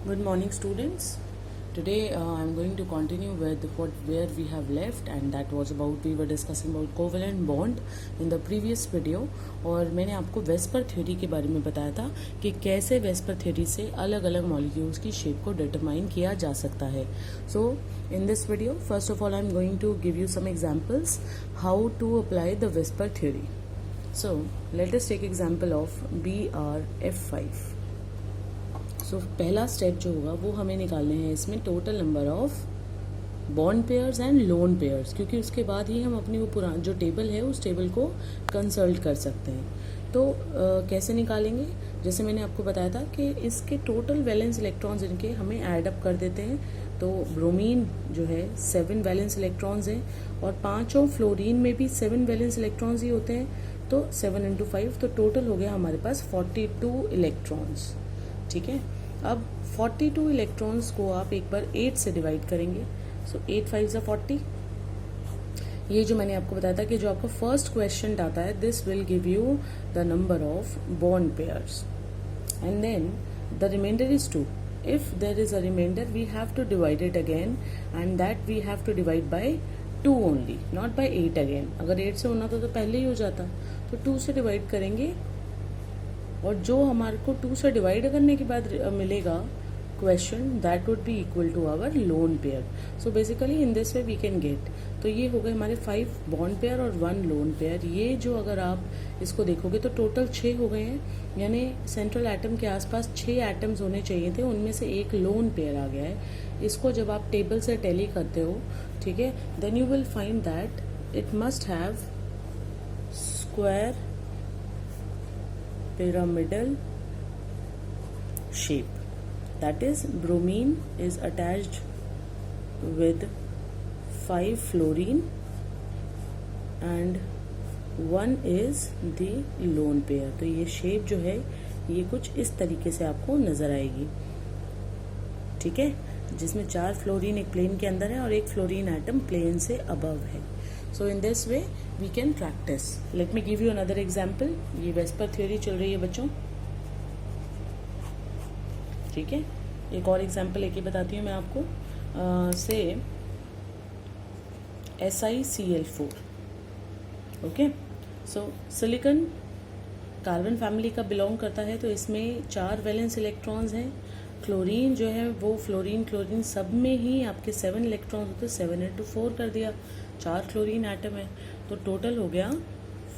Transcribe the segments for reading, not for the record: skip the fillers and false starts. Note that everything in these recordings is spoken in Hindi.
Good morning, students. Today I'm going to continue with where we have left, and that was about we were discussing about covalent bond in the previous video. और मैंने आपको वेस्पर थ्योरी के बारे में बताया था कि कैसे वेस्पर थ्योरी से अलग अलग मॉलिक्यूल्स की शेप को डिटरमाइन किया जा सकता है. So in this video, first of all, I'm going to give you some examples how to apply the Vesper theory. So let us take example of BRF5. सो पहला स्टेप जो होगा वो हमें निकालने हैं इसमें total number of bond pairs and lone pairs, क्योंकि उसके बाद ही हम अपनी वो पुराना जो टेबल है उस टेबल को कंसल्ट कर सकते हैं. तो कैसे निकालेंगे, जैसे मैंने आपको बताया था कि इसके टोटल वैलेंस इलेक्ट्रॉन्स इनके हमें ऐड अप कर देते हैं. तो ब्रोमीन जो है 7 वैलेंस इलेक्ट्रॉन्स हैं और पांचों फ्लोरीन में भी 7 वैलेंस इलेक्ट्रॉन्स ही होते हैं. तो 7 into 5 तो टोटल हो गया हमारे पास 42 इलेक्ट्रॉन्स. ठीक है, अब 42 इलेक्ट्रॉन्स को आप एक बार 8 से डिवाइड करेंगे. सो 8 5 = 40. ये जो मैंने आपको बताया था कि जो आपका फर्स्ट क्वेश्चन आता है, this will give you the number of bond pairs and then the remainder is 2. If there is a remainder we have to divide it again and that we have to divide by 2 only, not by 8 again. अगर 8 से होना तो पहले ही हो जाता. तो 2 से डिवाइड करेंगे और जो हमारे को 2 से डिवाइड करने के बाद मिलेगा question, that would be equal to our lone pair. So basically in this way we can get. तो ये हो गए हमारे 5 बॉन्ड पेयर और 1 लोन पेयर. ये जो अगर आप इसको देखोगे तो टोटल 6 हो गए हैं, यानी सेंट्रल एटम के आसपास 6 एटम्स होने चाहिए थे, उनमें से एक लोन पेयर आ गया है. इसको जब आप टेबल से टैली करते हो, ठीक है, then you will find that it must have square pyramidal shape. That is, bromine is attached with 5 fluorine and 1 is the lone pair. तो ये शेप जो है ये कुछ इस तरीके से आपको नजर आएगी. ठीक है, जिसमें 4 फ्लोरीन एक प्लेन के अंदर है और एक फ्लोरीन एटम प्लेन से अबव है. So in this way we can practice. Let me give you another example. ये वेस्पर थ्योरी चल रही है बच्चों, ठीक है. एक और एग्जाम्पल एक ही बताती हूँ मैं आपको. से SiCl4. ओके, सो सिलिकॉन कार्बन फैमिली का बिलोंग करता है, तो इसमें 4 वैलेंस इलेक्ट्रॉन्स हैं. क्लोरीन जो है वो फ्लोरीन सब में ही आपके 7 इलेक्ट्रॉन्स होते, 7 into 4 कर दिया, 4 क्लोरीन एटम है. तो टोटल हो गया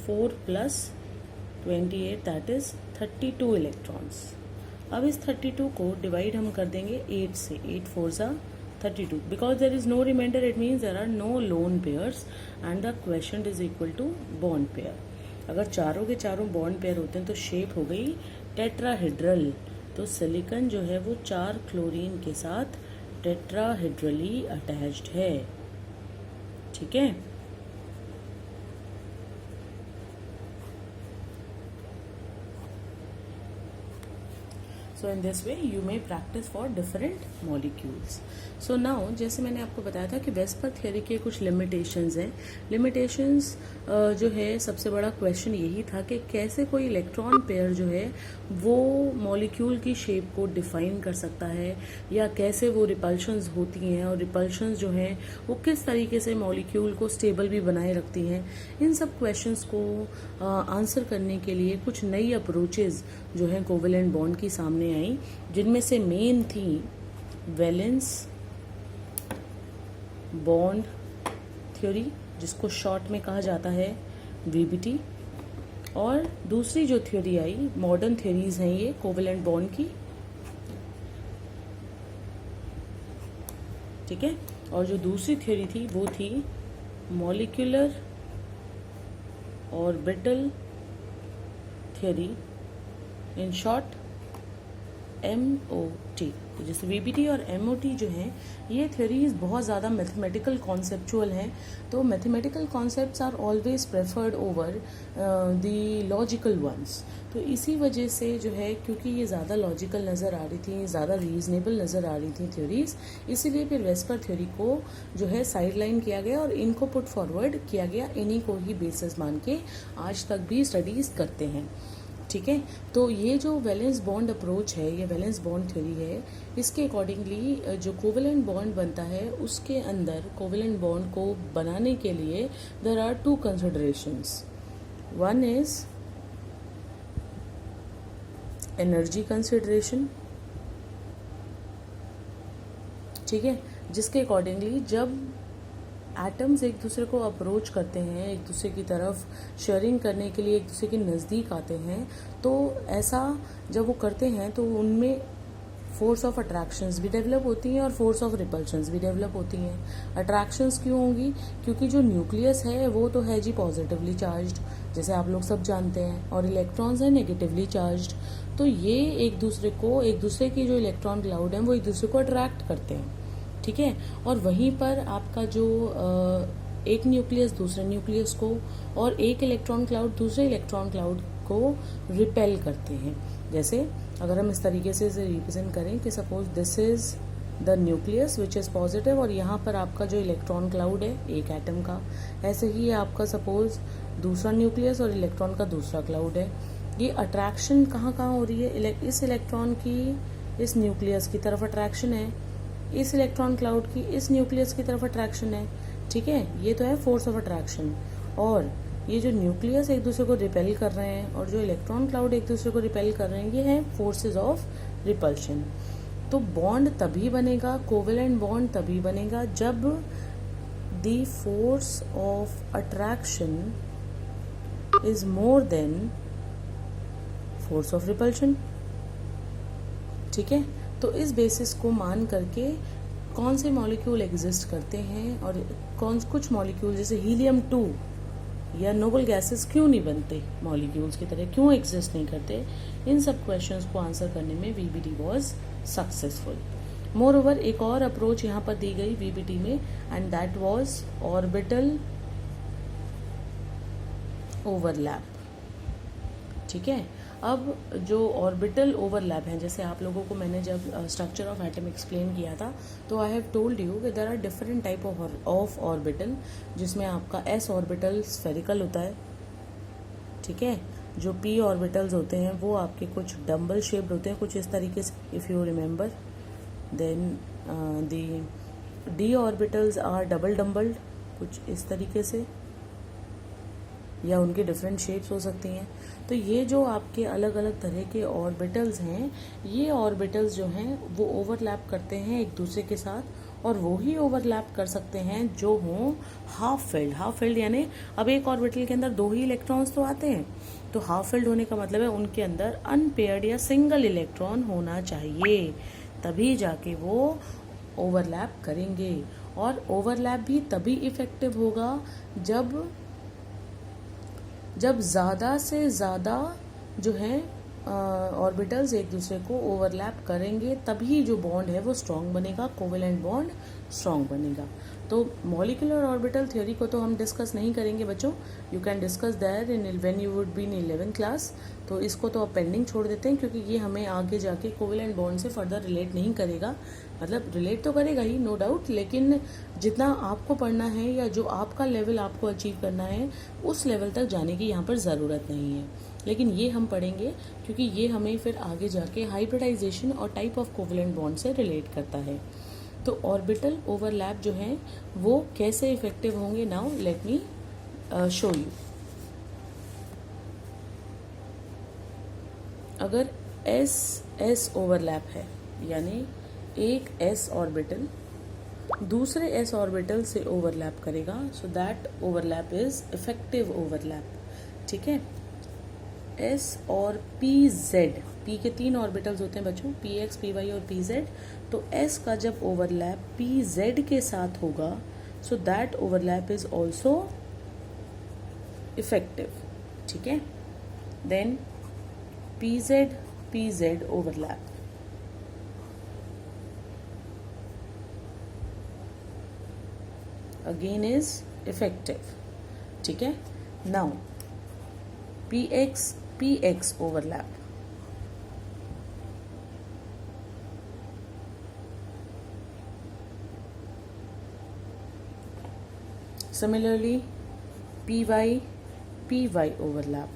4 + 28, दैट इज 32 इलेक्ट्रॉन्स. अब इस 32 को डिवाइड हम कर देंगे 8 से. 8 4 = 32. Because there is no remainder, it means there are no lone pairs and the question is equal to bond pair. अगर चारों के चारों बॉन्ड पेयर होते हैं तो शेप हो गई टेट्राहेड्रल. तो सिलिकॉन जो है वो 4 क्लोरीन के साथ टेट्राहेड्रली अटैच्ड है. ठीक है, so in this way you may practise for different molecules. So now जैसे मैंने आपको बताया था कि वेस्पर थ्योरी के कुछ लिमिटेशंस हैं. लिमिटेशंस जो है सबसे बड़ा क्वेश्चन यही था कि कैसे कोई इलेक्ट्रॉन पेयर जो है वो मॉलिक्यूल की शेप को डिफाइन कर सकता है, या कैसे वो रिपल्शंस होती हैं और रिपल्शंस जो हैं वो किस तरीके से मॉलिक्यूल को स्टेबल भी बनाए रखती हैं. इन सब क्वेश्चंस को आंसर करने के लिए कुछ नई अप्रोचेज जो है कोवेलेंट बॉन्ड की सामने आई, जिनमें से मेन थी वैलेंस बॉन्ड थ्योरी, जिसको शॉर्ट में कहा जाता है VBT. और दूसरी जो थ्योरी आई, मॉडर्न थ्योरीज हैं ये कोवेलेंट बॉन्ड की, ठीक है. और जो दूसरी थ्योरी थी वो थी molecular orbital theory, in short MOT. तो जैसे VBT और MOT जो हैं ये थ्योरीज बहुत ज़्यादा मैथमेटिकल कॉन्सेप्चुअल हैं. तो mathematical concepts are always preferred over the logical ones. तो इसी वजह से जो है, क्योंकि ये ज़्यादा लॉजिकल नज़र आ रही थी, ज़्यादा रीजनेबल नज़र आ रही थी थ्योरीज, इसीलिए फिर वेस्पर थ्योरी को जो है साइडलाइन किया गया और इनको पुट फॉरवर्ड किया गया. इन्हीं को ही बेसिस मान के आज तक भी स्टडीज़ करते हैं. ठीक है। तो ये जो वैलेंस बॉन्ड अप्रोच है, ये वैलेंस बॉन्ड थ्योरी है, इसके अकॉर्डिंगली जो कोवेलेंट बॉन्ड बनता है उसके अंदर कोवेलेंट बॉन्ड को बनाने के लिए there are two considerations. One is energy consideration, ठीक है, जिसके अकॉर्डिंगली जब एटम्स एक दूसरे को अप्रोच करते हैं, एक दूसरे की तरफ शेयरिंग करने के लिए एक दूसरे के नज़दीक आते हैं, तो ऐसा जब वो करते हैं तो उनमें फोर्स ऑफ अट्रैक्शंस भी डेवलप होती हैं और फोर्स ऑफ रिपल्शंस भी डेवलप होती हैं। अट्रैक्शंस क्यों होंगी? क्योंकि जो न्यूक्लियस है वो तो है जी पॉजिटिवली चार्ज्ड, जैसे आप लोग सब जानते हैं, और इलेक्ट्रॉन्स हैं नेगेटिवली चार्ज्ड। तो ये एक दूसरे की जो इलेक्ट्रॉन क्लाउड हैं वो एक दूसरे को अट्रैक्ट करते हैं, ठीक है। और वहीं पर आपका जो एक न्यूक्लियस दूसरे न्यूक्लियस को और एक इलेक्ट्रॉन क्लाउड दूसरे इलेक्ट्रॉन क्लाउड को रिपेल करते हैं। जैसे अगर हम इस तरीके से इसे रिप्रेजेंट करें कि suppose this is the nucleus which is positive और यहाँ पर आपका जो इलेक्ट्रॉन क्लाउड है एक एटम का, ऐसे ही आपका सपोज दूसरा न्यूक्लियस और इलेक्ट्रॉन का दूसरा क्लाउड है। ये अट्रैक्शन कहाँ कहाँ हो रही है? इस इलेक्ट्रॉन की इस न्यूक्लियस की तरफ अट्रैक्शन है, इस इलेक्ट्रॉन क्लाउड की इस न्यूक्लियस की तरफ अट्रैक्शन है, ठीक है। ये तो है फोर्स ऑफ अट्रैक्शन। और ये जो न्यूक्लियस एक दूसरे को रिपेल कर रहे हैं और जो इलेक्ट्रॉन क्लाउड एक दूसरे को रिपेल कर रहे हैं, ये है फोर्सेस ऑफ रिपल्शन। तो बॉन्ड तभी बनेगा, कोवेलेंट बॉन्ड तभी बनेगा जब the force of attraction is more than force of repulsion, ठीक है। तो इस बेसिस को मान करके कौन से मॉलिक्यूल एग्जिस्ट करते हैं और कुछ मॉलिक्यूल जैसे हीलियम 2 या नोबल गैसेस क्यों नहीं बनते, मॉलिक्यूल्स की तरह क्यों एग्जिस्ट नहीं करते, इन सब क्वेश्चंस को आंसर करने में VBT was successful. More over एक और अप्रोच यहाँ पर दी गई वीबीटी में, and that was orbital overlap, ठीक है। अब जो ऑर्बिटल ओवरलैप है, जैसे आप लोगों को मैंने जब स्ट्रक्चर ऑफ एटम एक्सप्लेन किया था, तो आई हैव टोल्ड यू कि there are different type of orbital, जिसमें आपका एस ऑर्बिटल स्फेरिकल होता है, ठीक है। जो पी ऑर्बिटल्स होते हैं वो आपके कुछ डम्बल शेप्ड होते हैं, कुछ इस तरीके से, if you remember. Then the D orbitals are double dumbbelled, कुछ इस तरीके से, या उनकी डिफरेंट शेप्स हो सकती हैं। तो ये जो आपके अलग अलग तरह के ऑर्बिटल्स हैं, ये ऑर्बिटल्स जो हैं वो ओवरलैप करते हैं एक दूसरे के साथ, और वो ही ओवरलैप कर सकते हैं जो हों हाफ फिल्ड। हाफ फिल्ड यानी अब एक ऑर्बिटल के अंदर 2 ही इलेक्ट्रॉन्स तो आते हैं, तो हाफ फिल्ड होने का मतलब है उनके अंदर अनपेयर्ड या सिंगल इलेक्ट्रॉन होना चाहिए, तभी जाके वो ओवरलैप करेंगे। और ओवरलैप भी तभी इफेक्टिव होगा जब ज़्यादा से ज़्यादा जो है ऑर्बिटल्स एक दूसरे को ओवरलैप करेंगे, तभी जो बॉन्ड है वो स्ट्रॉन्ग बनेगा, कोवेलेंट बॉन्ड स्ट्रॉन्ग बनेगा। तो मॉलिक्यूलर ऑर्बिटल थ्योरी को तो हम डिस्कस नहीं करेंगे बच्चों, you can discuss that in when you would be in 11th class. तो इसको तो अब पेंडिंग छोड़ देते हैं, क्योंकि ये हमें आगे जाके कोवेलेंट बॉन्ड से फर्दर रिलेट नहीं करेगा। मतलब रिलेट तो करेगा ही नो डाउट, लेकिन जितना आपको पढ़ना है या जो आपका लेवल आपको अचीव करना है, उस लेवल तक जाने की यहाँ पर ज़रूरत नहीं है। लेकिन ये हम पढ़ेंगे क्योंकि ये हमें फिर आगे जाके हाइब्रिडाइजेशन और टाइप ऑफ कोवेलेंट बॉन्ड से रिलेट करता है। तो ऑर्बिटल ओवरलैप जो है वो कैसे इफेक्टिव होंगे, now let me show you. अगर एस ओवरलैप है, यानी एक एस ऑर्बिटल दूसरे एस ऑर्बिटल से ओवरलैप करेगा, सो that overlap is effective overlap, ठीक है। एस और पी जेड, पी के 3 ऑर्बिटल्स होते हैं बच्चों, पी एक्स, पी वाई और पी जेड। तो एस का जब ओवरलैप पी जेड के साथ होगा, so that overlap is also effective, ठीक है। Then p z overlap, again is effective, ठीक है। Now p x overlap, similarly py overlap,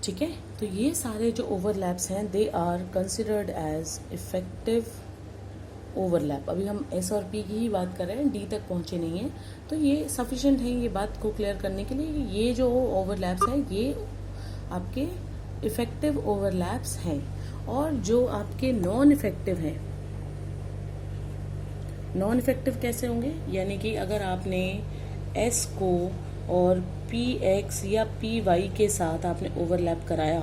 ठीक है, तो ये सारे जो ओवरलैप्स हैं they are considered as effective overlap. अभी हम एस और पी की ही बात कर रहे हैं, डी तक पहुंचे नहीं हैं, तो ये सफिशिएंट है ये बात को क्लियर करने के लिए। ये जो ओवरलैप्स हैं ये आपके इफेक्टिव ओवरलैप्स हैं। और जो आपके नॉन इफेक्टिव हैं, नॉन इफेक्टिव कैसे होंगे, यानी कि अगर आपने एस को और पी एक्स या पी वाई के साथ आपने ओवरलैप कराया,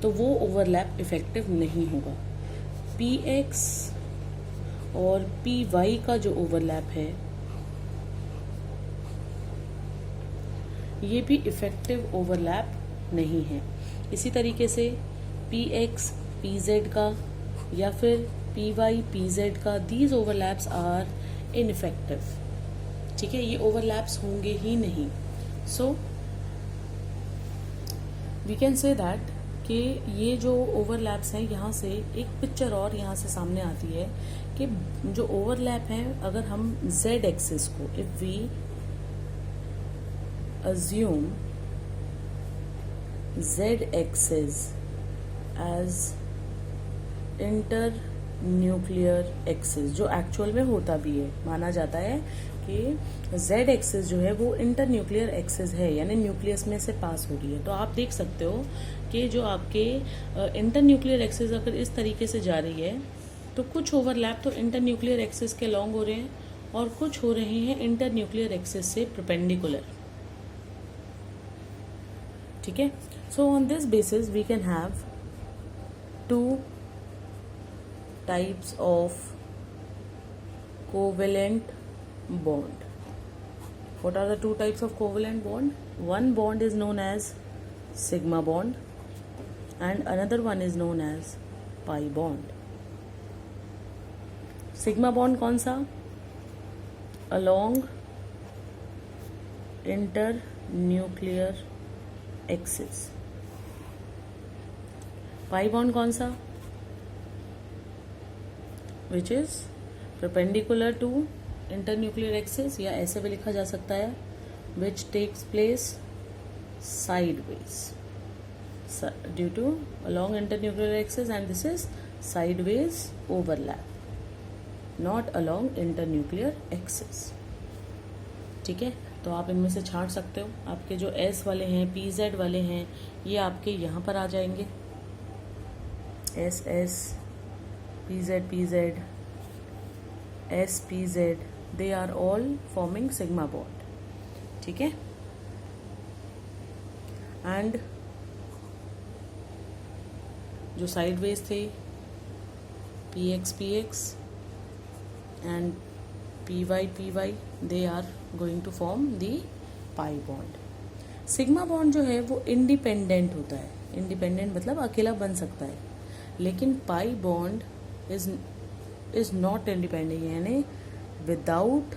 तो वो ओवरलैप इफेक्टिव नहीं होगा। पी एक्स और पी वाई का जो ओवरलैप है ये भी इफेक्टिव ओवरलैप नहीं है। इसी तरीके से पी एक्स पी जेड का या फिर पी वाई पी जेड का, दीज ओवरलैप्स आर इनइफेक्टिव। ठीक है, ये ओवरलैप्स होंगे ही नहीं। So we can say that कि ये जो ओवरलैप्स हैं, यहाँ से एक पिक्चर और यहाँ से सामने आती है कि जो ओवरलैप है, अगर हम जेड एक्सिस को, if we assume z axis as internuclear axis, जो एक्चुअल में होता भी है, माना जाता है कि z एक्सिस जो है वो इंटरन्यूक्लियर एक्सिस है, यानी न्यूक्लियस में से पास हो रही है। तो आप देख सकते हो कि जो आपके इंटरन्यूक्लियर एक्सिस अगर इस तरीके से जा रही है, तो कुछ ओवरलैप तो इंटरन्यूक्लियर एक्सिस के लॉन्ग हो रहे हैं और कुछ हो रहे हैं इंटरन्यूक्लियर एक्सिस से परपेंडिकुलर। ठीक है, so on this basis we can have two types of covalent bond. What are the two types of covalent bond? One bond is known as sigma bond and another one is known as pi bond. Sigma bond कौन सा? Along internuclear axis. Pi bond कौन सा? Which is perpendicular to internuclear axis, या ऐसे भी लिखा जा सकता है which takes place sideways due to along internuclear axis, and this is sideways overlap, not along internuclear axis. ठीक है, तो आप इनमें से छांट सकते हो। आपके जो एस वाले हैं, पी जेड वाले हैं, ये आपके यहाँ पर आ जाएंगे, S S, P Z, S P Z, they are all forming sigma bond. ठीक है, and जो sideways थे px and py they are going to form the pi bond. Sigma bond जो है वो इंडिपेंडेंट होता है, इंडिपेंडेंट मतलब अकेला बन सकता है, लेकिन pi bond is not independent, यानी without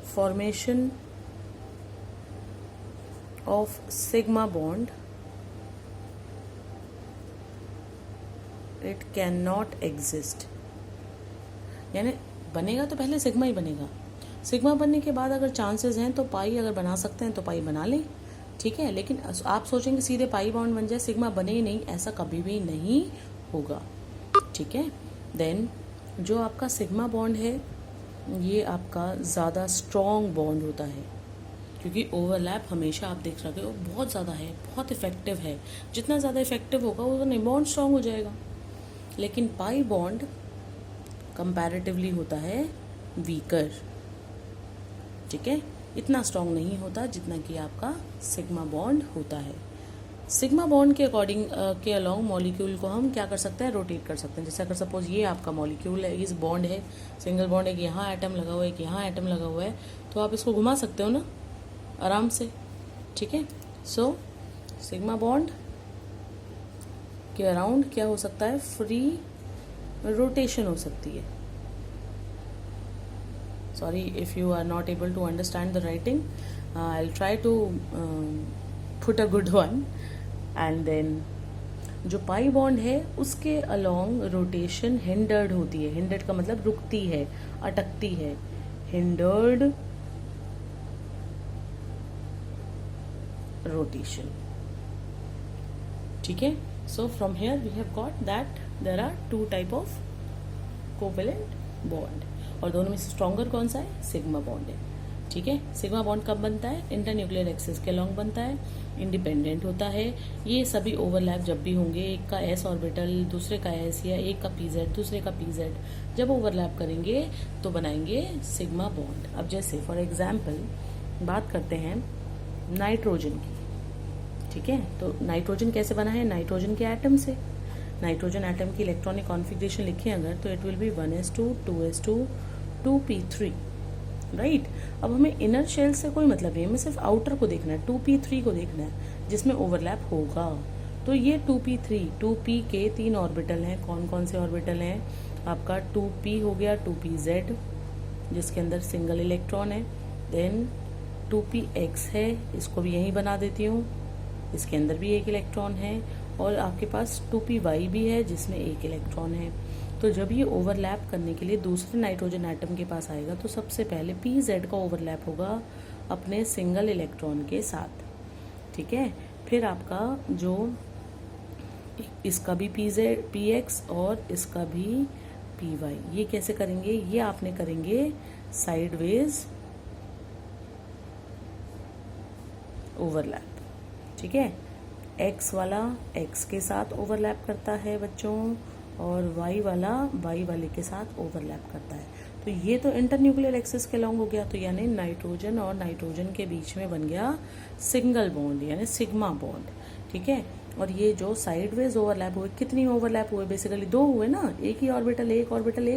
formation of sigma bond it cannot exist। यानी बनेगा तो पहले सिग्मा ही बनेगा, सिग्मा बनने के बाद अगर चांसेस हैं तो पाई अगर बना सकते हैं तो पाई बना लें। ठीक है, लेकिन आप सोचेंगे सीधे पाई बॉन्ड बन जाए, सिग्मा बने ही नहीं, ऐसा कभी भी नहीं होगा। ठीक है, देन जो आपका सिग्मा बॉन्ड है ये आपका ज़्यादा स्ट्रॉन्ग बॉन्ड होता है, क्योंकि ओवरलैप हमेशा आप देख रहे हो बहुत ज़्यादा है, बहुत इफेक्टिव है। जितना ज़्यादा इफेक्टिव होगा उतना बॉन्ड स्ट्रॉन्ग हो जाएगा। लेकिन पाई बॉन्ड कंपैरेटिवली होता है वीकर। ठीक है, इतना स्ट्रॉन्ग नहीं होता जितना कि आपका सिग्मा बॉन्ड होता है। सिग्मा बॉन्ड के अकॉर्डिंग के अलॉन्ग मॉलिक्यूल को हम क्या कर सकते हैं, रोटेट कर सकते हैं। जैसे अगर सपोज ये आपका मॉलिक्यूल है, इस बॉन्ड है, सिंगल बॉन्ड, एक यहाँ एटम लगा हुआ है, एक यहाँ एटम लगा हुआ है, तो आप इसको घुमा सकते हो ना आराम से। ठीक है, सो सिग्मा बॉन्ड के अराउंड क्या हो सकता है, फ्री रोटेशन हो सकती है। Sorry if you are not able to understand the writing, I will try to put a good one. And then जो पाई बॉन्ड है उसके अलोंग रोटेशन हिंडर्ड होती है। हिंडर्ड का मतलब रुकती है, अटकती है। हिंडर्ड रोटेशन, ठीक है। So from here we have got that there are two type of covalent bond, और दोनों में से स्ट्रॉन्गर कौन सा है? सिग्मा बॉन्ड है, ठीक है। सिग्मा बॉन्ड कब बनता है? इंटरन्यूक्लियर एक्सिस के अलोंग बनता है, इंडिपेंडेंट होता है। ये सभी ओवरलैप जब भी होंगे, एक का एस ऑर्बिटल दूसरे का एस, या एक का पीजेड दूसरे का पीजेड, जब ओवरलैप करेंगे तो बनाएंगे सिग्मा बॉन्ड। अब जैसे फॉर एग्जाम्पल बात करते हैं नाइट्रोजन की, ठीक है। तो नाइट्रोजन कैसे बना है? नाइट्रोजन के एटम से। नाइट्रोजन एटम की इलेक्ट्रॉनिक कॉन्फ़िगरेशन लिखें अगर, तो it will be 1s2 2s2 2p3, right. अब हमें इनर शेल से कोई मतलब नहीं, हमें सिर्फ आउटर को देखना है, 2p3 को देखना है जिसमें ओवरलैप होगा। तो ये 2p3, 2p के 3 ऑर्बिटल हैं। कौन कौन से ऑर्बिटल हैं? आपका 2p हो गया 2pz, जिसके अंदर सिंगल इलेक्ट्रॉन है। देन 2px है, इसको भी यहीं बना देती हूँ, इसके अंदर भी एक इलेक्ट्रॉन है। और आपके पास 2py भी है, जिसमें एक इलेक्ट्रॉन है। तो जब ये ओवरलैप करने के लिए दूसरे नाइट्रोजन एटम के पास आएगा, तो सबसे पहले pz का ओवरलैप होगा अपने सिंगल इलेक्ट्रॉन के साथ, ठीक है। फिर आपका जो इसका भी px और इसका भी py, ये कैसे करेंगे? ये आपने करेंगे साइडवेज ओवरलैप, ठीक है। x वाला x के साथ ओवरलैप करता है बच्चों, और y वाला y वाले के साथ ओवरलैप करता है। तो ये तो इंटरन्यूक्लियर एक्सिस के लॉन्ग हो गया, तो यानी नाइट्रोजन और नाइट्रोजन के बीच में बन गया सिंगल बॉन्ड, यानी सिग्मा बॉन्ड, ठीक है। और ये जो साइडवेज ओवरलैप हुए, कितनी ओवरलैप हुए? बेसिकली 2 हुए ना, एक ही ऑर्बिटल एक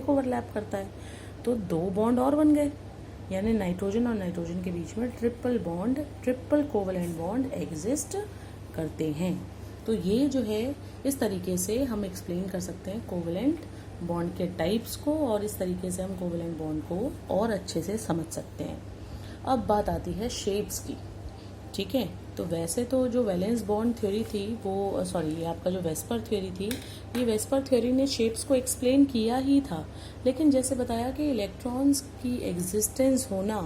ओवरलैप करता है, तो 2 बॉन्ड और बन गए, यानी नाइट्रोजन और नाइट्रोजन के बीच में triple bond, triple covalent bond exist करते हैं। तो ये जो है इस तरीके से हम एक्सप्लेन कर सकते हैं कोवेलेंट बॉन्ड के टाइप्स को, और इस तरीके से हम कोवेलेंट बॉन्ड को और अच्छे से समझ सकते हैं। अब बात आती है शेप्स की, ठीक है। तो वैसे तो जो वैलेंस बॉन्ड थ्योरी थी वो, सॉरी, आपका जो वेस्पर थ्योरी थी, ये वेस्पर थ्योरी ने शेप्स को एक्सप्लेन किया ही था, लेकिन जैसे बताया कि इलेक्ट्रॉन्स की एग्जिस्टेंस होना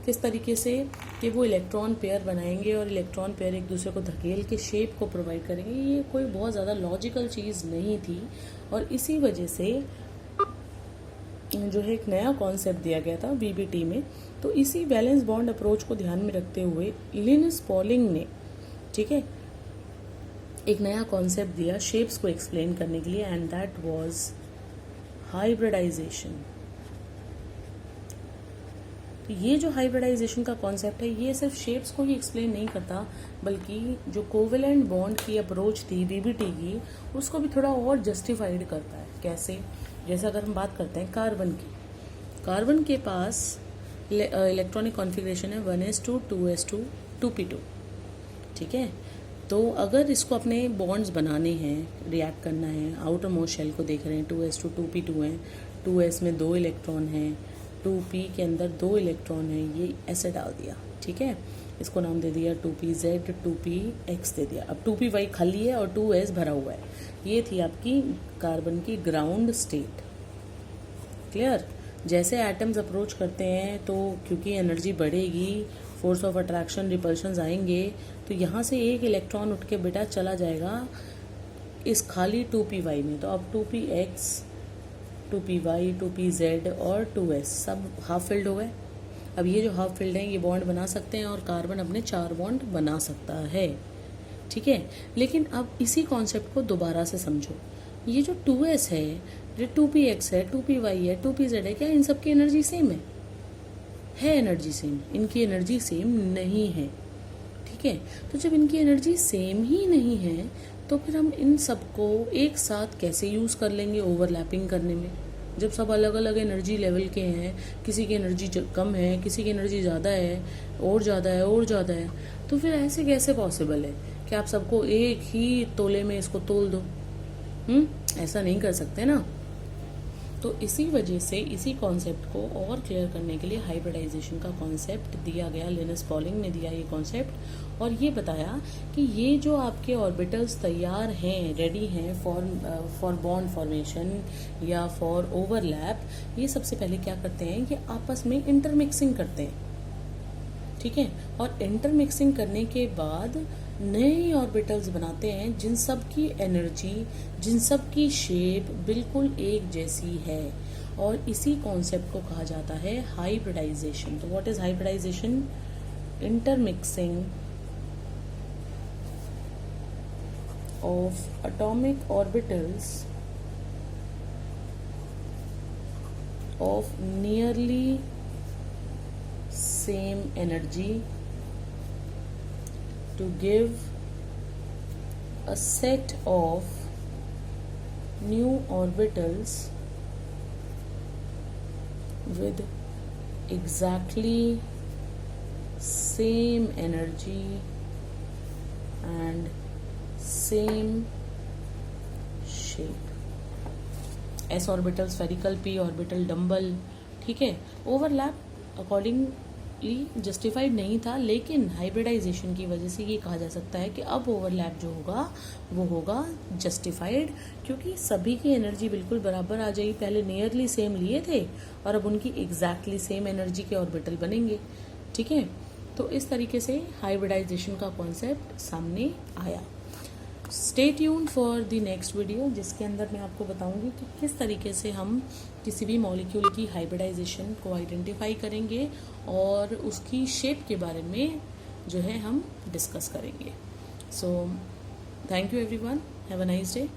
किस तरीके से कि वो इलेक्ट्रॉन पेयर बनाएंगे और इलेक्ट्रॉन पेयर एक दूसरे को धकेल के शेप को प्रोवाइड करेंगे, ये कोई बहुत ज़्यादा लॉजिकल चीज़ नहीं थी। और इसी वजह से जो है एक नया कॉन्सेप्ट दिया गया था बीबीटी में। तो इसी वैलेंस बॉन्ड अप्रोच को ध्यान में रखते हुए लिनस पॉलिंग ने, ठीक है, एक नया कॉन्सेप्ट दिया शेप्स को एक्सप्लेन करने के लिए, एंड दैट वाज हाइब्रिडाइजेशन। तो ये जो हाइब्रिडाइजेशन का कॉन्सेप्ट है, ये सिर्फ शेप्स को ही एक्सप्लेन नहीं करता, बल्कि जो कोवेलेंट बॉन्ड की अप्रोच थी बीबीटी की, उसको भी थोड़ा और जस्टिफाइड करता है। कैसे? जैसे अगर हम बात करते हैं कार्बन की, कार्बन के पास इलेक्ट्रॉनिक कॉन्फ़िगरेशन है 1s2 2s2 2p2, ठीक है। तो अगर इसको अपने बॉन्ड्स बनाने हैं, रिएक्ट करना है, आउटर मोस्ट शेल को देख रहे हैं, 2s2 2p2 हैं, 2s में 2 इलेक्ट्रॉन हैं, 2p के अंदर 2 इलेक्ट्रॉन हैं, ये ऐसे डाल दिया, ठीक है। इसको नाम दे दिया 2pz 2px दे दिया। अब 2py खाली है और 2s भरा हुआ है। ये थी आपकी कार्बन की ग्राउंड स्टेट। क्लियर? जैसे एटम्स अप्रोच करते हैं तो क्योंकि एनर्जी बढ़ेगी, फोर्स ऑफ अट्रैक्शन, रिपल्शंस आएंगे, तो यहाँ से एक इलेक्ट्रॉन उठ के बेटा चला जाएगा इस खाली 2py में। तो अब 2px 2py 2pz और 2s सब हाफ फिल्ड हो गए। अब ये जो हाफ फिल्ड हैं ये बॉन्ड बना सकते हैं, और कार्बन अपने 4 बॉन्ड बना सकता है, ठीक है। लेकिन अब इसी कॉन्सेप्ट को दोबारा से समझो। ये जो 2s है, जो 2px है, 2py है, 2pz है, क्या इन सबकी एनर्जी सेम है? Energy same? इनकी एनर्जी सेम नहीं है, ठीक है। तो जब इनकी एनर्जी सेम ही नहीं है, तो फिर हम इन सबको एक साथ कैसे यूज़ कर लेंगे ओवरलैपिंग करने में? जब सब अलग अलग एनर्जी लेवल के हैं, किसी की एनर्जी कम है, किसी की एनर्जी ज़्यादा है, और ज़्यादा है, और ज़्यादा है, तो फिर ऐसे कैसे पॉसिबल है कि आप सबको एक ही तोले में इसको तोल दो? ऐसा नहीं कर सकते ना। तो इसी वजह से इसी कॉन्सेप्ट को और क्लियर करने के लिए हाइब्रिडाइजेशन का कॉन्सेप्ट दिया गया। लिनस पॉलिंग ने दिया ये कॉन्सेप्ट और ये बताया कि ये जो आपके ऑर्बिटल्स तैयार हैं, रेडी हैं फॉर बॉन्ड फॉर्मेशन या फॉर ओवरलैप, ये सबसे पहले क्या करते हैं, ये आपस में इंटरमिक्सिंग करते हैं, ठीक है। और इंटरमिक्सिंग करने के बाद नए ऑर्बिटल्स बनाते हैं जिन सब की एनर्जी, जिन सब की शेप बिल्कुल एक जैसी है, और इसी कॉन्सेप्ट को कहा जाता है हाइब्रिडाइजेशन। तो what is hybridisation? Intermixing of atomic orbitals of nearly same energy to give a set of new orbitals with exactly same energy and same shape. S orbital spherical, P orbital dumbbell, ठीक है। ओवरलैप अकॉर्डिंगली जस्टिफाइड नहीं था, लेकिन हाइब्रिडाइजेशन की वजह से ये कहा जा सकता है कि अब ओवरलैप जो होगा वो होगा जस्टिफाइड, क्योंकि सभी की एनर्जी बिल्कुल बराबर आ जाएगी। पहले नियरली सेम लिए थे और अब उनकी एग्जैक्टली सेम एनर्जी के ऑर्बिटल बनेंगे, ठीक है। तो इस तरीके से हाइब्रिडाइजेशन का कॉन्सेप्ट सामने आया। Stay tuned for the next video, जिसके अंदर मैं आपको बताऊंगी कि किस तरीके से हम किसी भी मॉलिक्यूल की हाइब्रिडाइजेशन को आइडेंटिफाई करेंगे और उसकी शेप के बारे में जो है हम डिस्कस करेंगे। So thank you everyone, have a nice day.